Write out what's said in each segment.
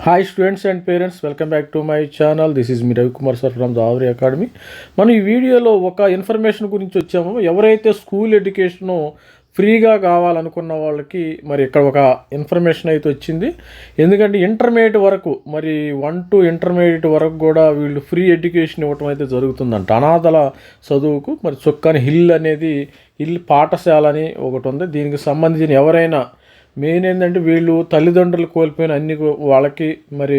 Hi students and parents, welcome back to my channel. This is me Ravikumar sir from the Avari academy. మనం ఈ వీడియోలో ఒక information గురించి వచ్చాము. ఎవరైతే స్కూల్ ఎడ్యుకేషను ఫ్రీగా కావాలనుకున్న వాళ్ళకి మరి ఇక్కడ ఒక ఇన్ఫర్మేషన్ అయితే వచ్చింది. ఎందుకంటే ఇంటర్మీడియట్ వరకు, మరి 1 to ఇంటర్మీడియట్ వరకు కూడా వీళ్ళు ఫ్రీ ఎడ్యుకేషన్ ఇవ్వటం అయితే జరుగుతుందంట. అనాథల చదువుకు మరి చొక్కాని హిల్ పాఠశాల అని ఒకటి ఉంది. దీనికి సంబంధించిన ఎవరైనా మెయిన్ ఏంటంటే వీళ్ళు తల్లిదండ్రులు కోల్పోయిన వాళ్ళకి మరి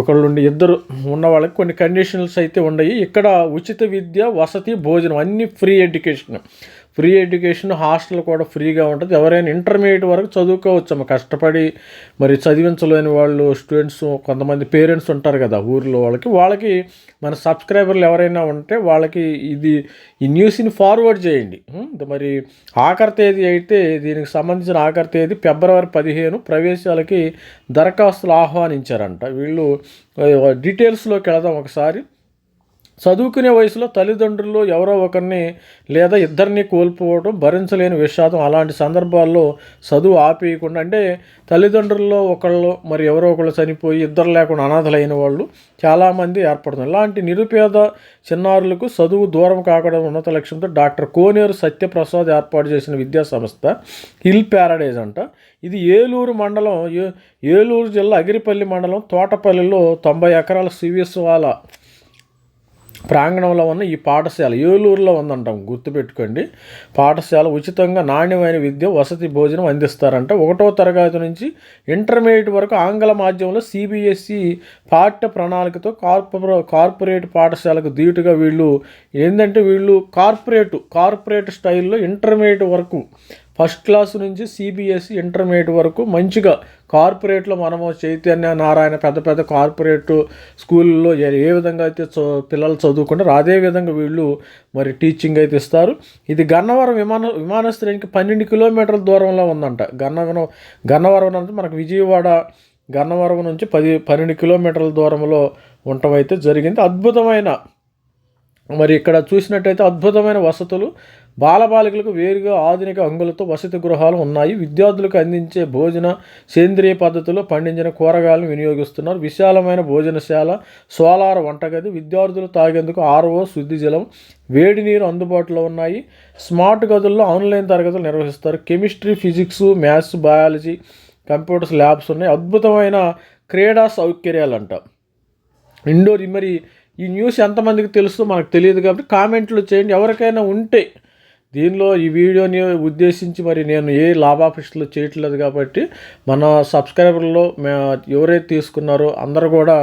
ఒకళ్ళుండి ఇద్దరు ఉన్న వాళ్ళకి కొన్ని కండిషన్స్ అయితే ఉన్నాయి. ఇక్కడ ఉచిత విద్య, వసతి, భోజనం అన్నీ ఫ్రీ ఎడ్యుకేషన్ హాస్టల్ కూడా ఫ్రీగా ఉంటుంది. ఎవరైనా ఇంటర్మీడియట్ వరకు చదువుకోవచ్చమ్మ. కష్టపడి మరి చదివించలేని వాళ్ళు స్టూడెంట్స్, కొంతమంది పేరెంట్స్ ఉంటారు కదా ఊర్లో, వాళ్ళకి మన సబ్స్క్రైబర్లు ఎవరైనా ఉంటే వాళ్ళకి ఈ న్యూస్ని ఫార్వర్డ్ చేయండి. మరి ఆఖరి తేదీ అయితే, దీనికి సంబంధించిన ఆఖరి తేదీ ఫిబ్రవరి 15. ప్రవేశాలకి దరఖాస్తులు ఆహ్వానించారంట. వీళ్ళు డీటెయిల్స్లోకి వెళదాం ఒకసారి. చదువుకునే వయసులో తల్లిదండ్రులు ఎవరో ఒకరిని లేదా ఇద్దరిని కోల్పోవడం భరించలేని విషాదం. అలాంటి సందర్భాల్లో చదువు ఆపేయకుండా, అంటే తల్లిదండ్రుల్లో ఒకళ్ళు మరి ఎవరో ఒకళ్ళు చనిపోయి ఇద్దరు లేకుండా అనాథలైన వాళ్ళు చాలామంది ఏర్పడుతున్నారు. ఇలాంటి నిరుపేద చిన్నారులకు చదువు దూరం కాకూడదు ఉన్నత లక్ష్యంతో డాక్టర్ కోనేరు సత్యప్రసాద్ ఏర్పాటు చేసిన విద్యా సంస్థ హిల్ ప్యారడైజ్ అంట. ఇది ఏలూరు జిల్లా అగిరిపల్లి మండలం తోటపల్లిలో 90 ఎకరాల సివిఎస్వాల ప్రాంగణంలో ఉన్న ఈ పాఠశాల ఏలూరులో ఉందంటాం, గుర్తుపెట్టుకోండి. పాఠశాల ఉచితంగా నాణ్యమైన విద్య, వసతి, భోజనం అందిస్తారంట. 1వ తరగతి నుంచి ఇంటర్మీడియట్ వరకు ఆంగ్ల మాధ్యమంలో సిబిఎస్ఈ పాఠ్య ప్రణాళికతో కార్పొరేట్ పాఠశాలకు ధీటుగా వీళ్ళు కార్పొరేట్ స్టైల్లో ఇంటర్మీడియట్ వరకు ఫస్ట్ క్లాస్ నుంచి సిబిఎస్ఈ ఇంటర్మీడియట్ వరకు మంచిగా కార్పొరేట్లో మనము చైతన్య నారాయణ పెద్ద కార్పొరేట్ స్కూల్లో ఏ విధంగా అయితే పిల్లలు చదువుకుంటారో అదే విధంగా వీళ్ళు మరి టీచింగ్ అయితే ఇస్తారు. ఇది గన్నవరం విమానాశ్రయానికి 12 కిలోమీటర్ల దూరంలో ఉందంట. గన్నవరం అంటే మనకు విజయవాడ గన్నవరం నుంచి 12 కిలోమీటర్ల దూరంలో ఉండటం అయితే జరిగింది. మరి ఇక్కడ చూసినట్టయితే అద్భుతమైన వసతులు, బాలబాలికలకు వేరుగా ఆధునిక అంగులతో వసతి గృహాలు ఉన్నాయి. విద్యార్థులకు అందించే భోజన సేంద్రియ పద్ధతిలో పండించిన కూరగాయలను వినియోగిస్తున్నారు. విశాలమైన భోజనశాల, సోలార్ వంటగది, విద్యార్థులు తాగేందుకు ఆర్ఓ, శుద్ధి జలం, వేడి నీరు అందుబాటులో ఉన్నాయి. స్మార్ట్ గదుల్లో ఆన్లైన్ తరగతులు నిర్వహిస్తారు. Chemistry, physics, maths, biology, computers labs ఉన్నాయి. అద్భుతమైన క్రీడా సౌకర్యాలంట. ఇండోర్. మరి ఈ న్యూస్ ఎంతమందికి తెలుస్తుందో మనకు తెలియదు కాబట్టి కామెంట్లు చేయండి. ఎవరికైనా ఉంటే దీనిలో ఈ వీడియోని ఉద్దేశించి మరి నేను ఏ లాభాపేక్షలు చేయట్లేదు కాబట్టి మన సబ్స్క్రైబర్లో ఎవరైతే తీసుకున్నారో అందరూ కూడా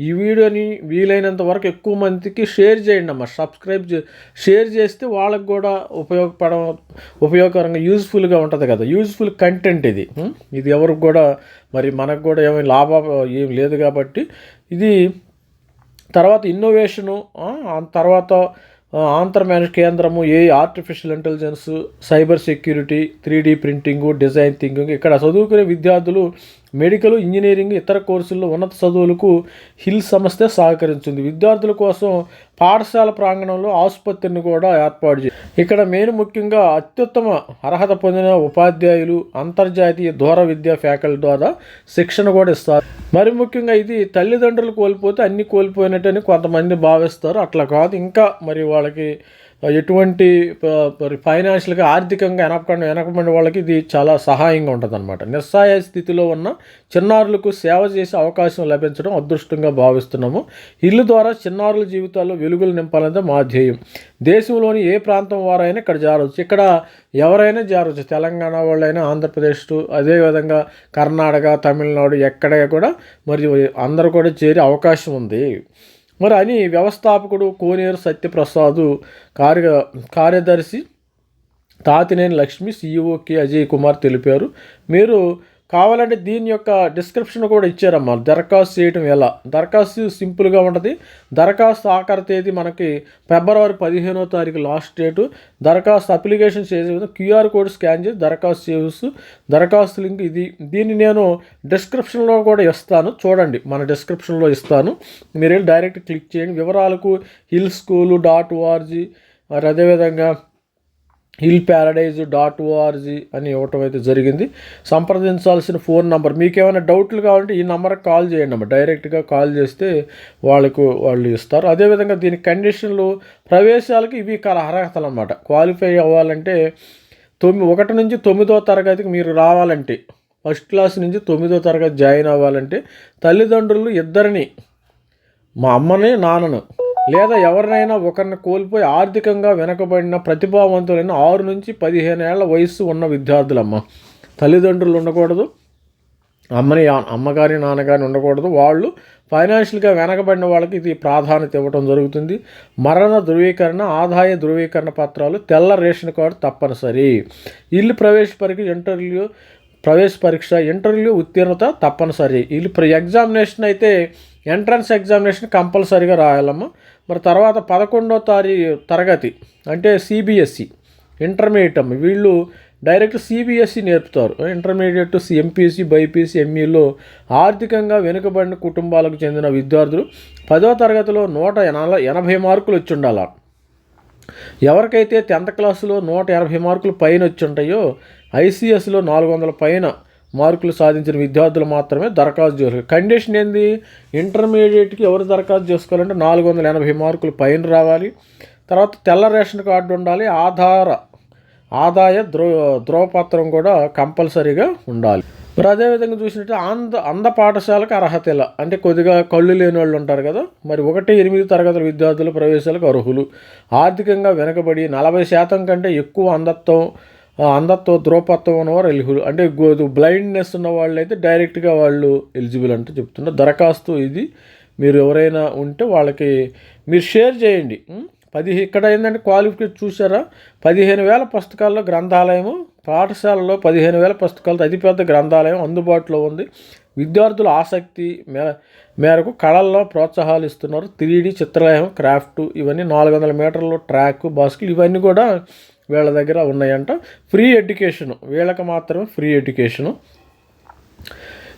ఈ వీడియోని వీలైనంత వరకు ఎక్కువ మందికి షేర్ చేయండి అమ్మ. షేర్ చేస్తే వాళ్ళకి కూడా ఉపయోగకరంగా యూజ్ఫుల్గా ఉంటుంది కదా. యూజ్ఫుల్ కంటెంట్ ఇది ఎవరికి కూడా మరి మనకు కూడా ఏం లేదు కాబట్టి ఇది. తర్వాత ఇన్నోవేషను, తర్వాత ఆంధ్రప్రదేశ్ కేంద్రము, artificial intelligence, cyber security, 3D printing, design thinking. ఇక్కడ చదువుకునే విద్యార్థులు మెడికల్, ఇంజనీరింగ్, ఇతర కోర్సుల్లో ఉన్నత చదువులకు హిల్ సంస్థ సహకరించింది. విద్యార్థుల కోసం పాఠశాల ప్రాంగణంలో ఆసుపత్రిని కూడా ఏర్పాటు చేసింది. ఇక్కడ ముఖ్యంగా అత్యుత్తమ అర్హత పొందిన ఉపాధ్యాయులు, అంతర్జాతీయ దూర విద్యా ఫ్యాకల్టీ ద్వారా శిక్షణ కూడా ఇస్తారు. మరి ముఖ్యంగా ఇది తల్లిదండ్రులు కోల్పోతే అన్ని కోల్పోయినట్టని కొంతమంది భావిస్తారు. అట్లా కాదు, ఇంకా మరి వాళ్ళకి ఎటువంటి ఫైనాన్షియల్గా ఆర్థికంగా వెనకబడిన వాళ్ళకి ఇది చాలా సహాయంగా ఉంటుంది అనమాట. నిస్సహాయ స్థితిలో ఉన్న చిన్నారులకు సేవ చేసే అవకాశం లభించడం అదృష్టంగా భావిస్తున్నాము. ఇల్లు ద్వారా చిన్నారుల జీవితాల్లో వెలుగులు నింపాలనేది మా ధ్యేయం. దేశంలోని ఏ ప్రాంతం వారైనా ఇక్కడ చేరవచ్చు. ఇక్కడ ఎవరైనా చేరవచ్చు. తెలంగాణ వాళ్ళైనా, ఆంధ్రప్రదేశ్, అదేవిధంగా కర్ణాటక, తమిళనాడు, ఎక్కడ కూడా మరి అందరూ కూడా చేరే అవకాశం ఉంది. మరి అని వ్యవస్థాపకుడు కోనేరు సత్యప్రసాద్, కార్యదర్శి తాతినేని లక్ష్మి, CEO కె అజయ్ కుమార్ తెలిపారు. మీరు కావాలంటే దీని యొక్క డిస్క్రిప్షన్ కూడా ఇచ్చారమ్మా. దరఖాస్తు చేయడం ఎలా? దరఖాస్తు సింపుల్గా ఉంటుంది. దరఖాస్తు ఆఖరి తేదీ మనకి ఫిబ్రవరి 15వ తారీఖు లాస్ట్ డేటు. దరఖాస్తు అప్లికేషన్ చేసే విధంగా QR కోడ్ స్కాన్ చేసి దరఖాస్తు చేయవచ్చు. దరఖాస్తు లింక్ దీన్ని నేను డిస్క్రిప్షన్లో కూడా ఇస్తాను, చూడండి. మన డిస్క్రిప్షన్లో ఇస్తాను, మీరు డైరెక్ట్ క్లిక్ చేయండి. వివరాలకు hillschool.org, మరి అదేవిధంగా hillparadise.org అని ఇవ్వటం అయితే జరిగింది. సంప్రదించాల్సిన ఫోన్ నంబర్, మీకు ఏమైనా డౌట్లు కావాలంటే ఈ నెంబర్కి కాల్ చేయండి అమ్మ. డైరెక్ట్గా కాల్ చేస్తే వాళ్ళు ఇస్తారు. అదేవిధంగా దీని కండిషన్లు, ప్రవేశాలకు ఇవి అర్హతలు అన్నమాట. క్వాలిఫై అవ్వాలంటే 1 నుంచి 9వ తరగతికి మీరు రావాలంటే, ఫస్ట్ క్లాస్ నుంచి 9వ తరగతి జాయిన్ అవ్వాలంటే తల్లిదండ్రులు ఇద్దరిని, మా అమ్మని నాన్నను లేదా ఎవరినైనా ఒకరిని కోల్పోయి ఆర్థికంగా వెనకబడిన ప్రతిభావంతులైన 6 నుంచి 15 ఏళ్ల వయస్సు ఉన్న విద్యార్థులమ్మ. తల్లిదండ్రులు ఉండకూడదు, అమ్మగారి నాన్నగారిని ఉండకూడదు. వాళ్ళు ఫైనాన్షియల్గా వెనకబడిన వాళ్ళకి ఇది ప్రాధాన్యత ఇవ్వడం జరుగుతుంది. మరణ ధృవీకరణ, ఆదాయ ధృవీకరణ పత్రాలు, తెల్ల రేషన్ కార్డు తప్పనిసరి. ఇల్లు ప్రవేశ పరీక్ష ఇంటర్వ్యూ ఉత్తీర్ణత తప్పనిసరి. వీళ్ళు ఎగ్జామినేషన్ అయితే ఎంట్రన్స్ ఎగ్జామినేషన్ కంపల్సరీగా రాయాలమ్మ. మరి తర్వాత 11వ తరగతి అంటే సిబిఎస్ఈ ఇంటర్మీడియట్ అమ్మ. వీళ్ళు డైరెక్ట్ సిబిఎస్ఈ నేర్పుతారు. ఇంటర్మీడియట్ ఎంపీసీ, బైపీసీ, ఎంఈలో ఆర్థికంగా వెనుకబడిన కుటుంబాలకు చెందిన విద్యార్థులు 10వ తరగతిలో 180 మార్కులు వచ్చి ఉండాలి. ఎవరికైతే 10th క్లాసులో 180 మార్కులు పైన వచ్చి ఉంటాయో, ఐసీఎస్లో 400 పైన మార్కులు సాధించిన విద్యార్థులు మాత్రమే దరఖాస్తు చేసుకోవాలి. కండిషన్ ఏంది? ఇంటర్మీడియట్కి ఎవరు దరఖాస్తు చేసుకోవాలంటే 480 మార్కులు పైన రావాలి. తర్వాత తెల్ల రేషన్ కార్డు ఉండాలి. ఆదాయ ధ్రువపత్రం కూడా కంపల్సరీగా ఉండాలి. మరి అదేవిధంగా చూసినట్టు అంధ పాఠశాలకు అర్హత ఇలా, అంటే కొద్దిగా కళ్ళు లేని వాళ్ళు ఉంటారు కదా, మరి 1-8 తరగతుల విద్యార్థుల ప్రవేశాలకు అర్హులు. ఆర్థికంగా వెనకబడి 40% కంటే ఎక్కువ అంధత్వ ధ్రువపత్రం ఉన్నవారు ఎలిజిబుల్. అంటే బ్లైండ్నెస్ ఉన్న వాళ్ళు అయితే డైరెక్ట్గా వాళ్ళు ఎలిజిబుల్ అంటే చెప్తున్నారు. దరఖాస్తు ఇది. మీరు ఎవరైనా ఉంటే వాళ్ళకి మీరు షేర్ చేయండి. ఇక్కడ ఏంటంటే క్వాలిఫికేషన్ చూసారా, 15,000 పుస్తకాల్లో గ్రంథాలయము, పాఠశాలలో 15,000 పుస్తకాలతో అతిపెద్ద గ్రంథాలయం అందుబాటులో ఉంది. విద్యార్థుల ఆసక్తి మేరకు కళల్లో ప్రోత్సాహాలు ఇస్తున్నారు. 3D చిత్రలేఖనం, క్రాఫ్ట్, ఇవన్నీ 400 మీటర్లు ట్రాక్, బాస్కెట్, ఇవన్నీ కూడా వీళ్ళ దగ్గర ఉన్నాయంట. ఫ్రీ ఎడ్యుకేషను, వీళ్ళకి మాత్రమే ఫ్రీ ఎడ్యుకేషను.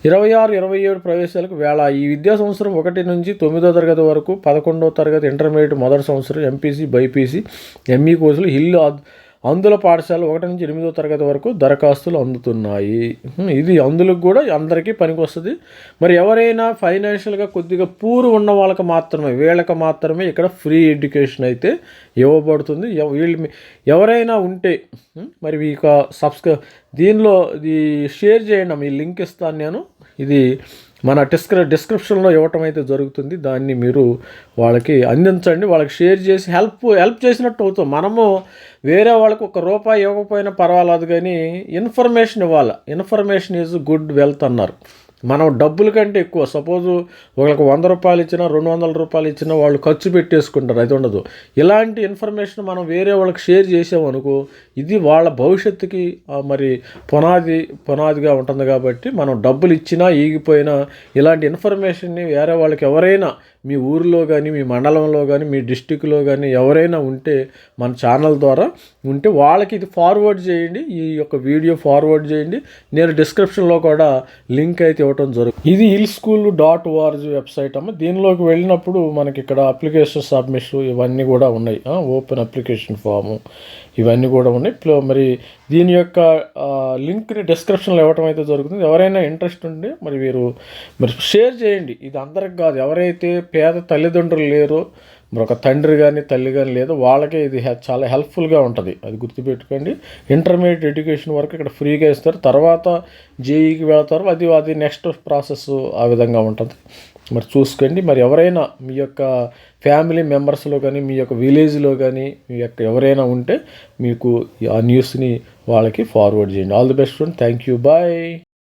26-27 ప్రవేశాలకు వేళ. ఈ విద్యా సంవత్సరం 1 నుంచి 9వ తరగతి వరకు, 11వ తరగతి ఇంటర్మీడియట్ మొదటి సంవత్సరం ఎంపీసీ, బైపీసీ, ఎంఈ కోర్సులు అందుల పాఠశాల 1 నుంచి 8వ తరగతి వరకు దరఖాస్తులు అందుతున్నాయి. ఇది అందులకు కూడా అందరికీ పనికి వస్తుంది. మరి ఎవరైనా ఫైనాన్షియల్గా కొద్దిగా ఉన్న వాళ్ళకి మాత్రమే, వీళ్ళకి మాత్రమే ఇక్కడ ఫ్రీ ఎడ్యుకేషన్ అయితే ఇవ్వబడుతుంది. ఎవరైనా ఉంటే మరి మీకు దీనిలో ఇది షేర్ చేయండి. మీ లింక్ ఇస్తాను నేను. ఇది మన డిస్క్రిప్షన్లో ఇవ్వటం అయితే జరుగుతుంది. దాన్ని మీరు వాళ్ళకి అందించండి. వాళ్ళకి షేర్ చేసి హెల్ప్ చేసినట్టు అవుతాం. మనము వేరే వాళ్ళకి ₹1 ఇవ్వకపోయినా పర్వాలేదు, కానీ ఇన్ఫర్మేషన్ ఇవ్వాలి. ఇన్ఫర్మేషన్ ఈజ్ గుడ్ వెల్త్ అన్నారు. మనం డబ్బుల కంటే ఎక్కువ, సపోజు వాళ్ళకి ₹100 ఇచ్చినా, ₹200 ఇచ్చినా వాళ్ళు ఖర్చు పెట్టేసుకుంటారు. అది ఉండదు. ఇలాంటి ఇన్ఫర్మేషన్ మనం వేరే వాళ్ళకి షేర్ చేసామనుకో, ఇది వాళ్ళ భవిష్యత్తుకి మరి పునాదిగా ఉంటుంది. కాబట్టి మనం డబ్బులు ఇచ్చినా ఈగిపోయినా ఇలాంటి ఇన్ఫర్మేషన్ని వేరే వాళ్ళకి ఎవరైనా మీ ఊరిలో కానీ, మీ మండలంలో కానీ, మీ డిస్టిక్లో కానీ ఎవరైనా ఉంటే మన ఛానల్ ద్వారా ఉంటే వాళ్ళకి ఇది ఫార్వర్డ్ చేయండి. ఈ యొక్క వీడియో ఫార్వర్డ్ చేయండి. నేను డిస్క్రిప్షన్లో కూడా లింక్ అయితే ఇవ్వటం జరుగుతుంది. ఇది hillschool.org వెబ్సైట్ అమ్మ. దీనిలోకి వెళ్ళినప్పుడు మనకి ఇక్కడ అప్లికేషన్ సబ్మిషన్ ఇవన్నీ కూడా ఉన్నాయి. ఓపెన్ అప్లికేషన్ ఫాము ఇవన్నీ కూడా ఉన్నాయి. మరి దీని యొక్క లింక్ని డిస్క్రిప్షన్లో ఇవ్వటం అయితే జరుగుతుంది. ఎవరైనా ఇంట్రెస్ట్ ఉంటే మరి షేర్ చేయండి. ఇది అందరికి కాదు, ఎవరైతే పేద తల్లిదండ్రులు లేరో, మరి ఒక తండ్రి కానీ తల్లి కానీ లేదో వాళ్ళకే ఇది చాలా హెల్ప్ఫుల్గా ఉంటుంది. అది గుర్తుపెట్టుకోండి. ఇంటర్మీడియట్ ఎడ్యుకేషన్ వరకు ఇక్కడ ఫ్రీగా ఇస్తారు. తర్వాత జేఈకి వెళ్తారు. అది నెక్స్ట్ ప్రాసెస్ ఆ విధంగా ఉంటుంది. మరి చూసుకోండి. మరి ఎవరైనా మీ యొక్క ఫ్యామిలీ మెంబర్స్లో కానీ, మీ యొక్క విలేజ్లో కానీ మీ యొక్క ఎవరైనా ఉంటే మీకు ఆ న్యూస్ని వాళ్ళకి ఫార్వర్డ్ చేయండి. All the best friend. Thank you. Bye.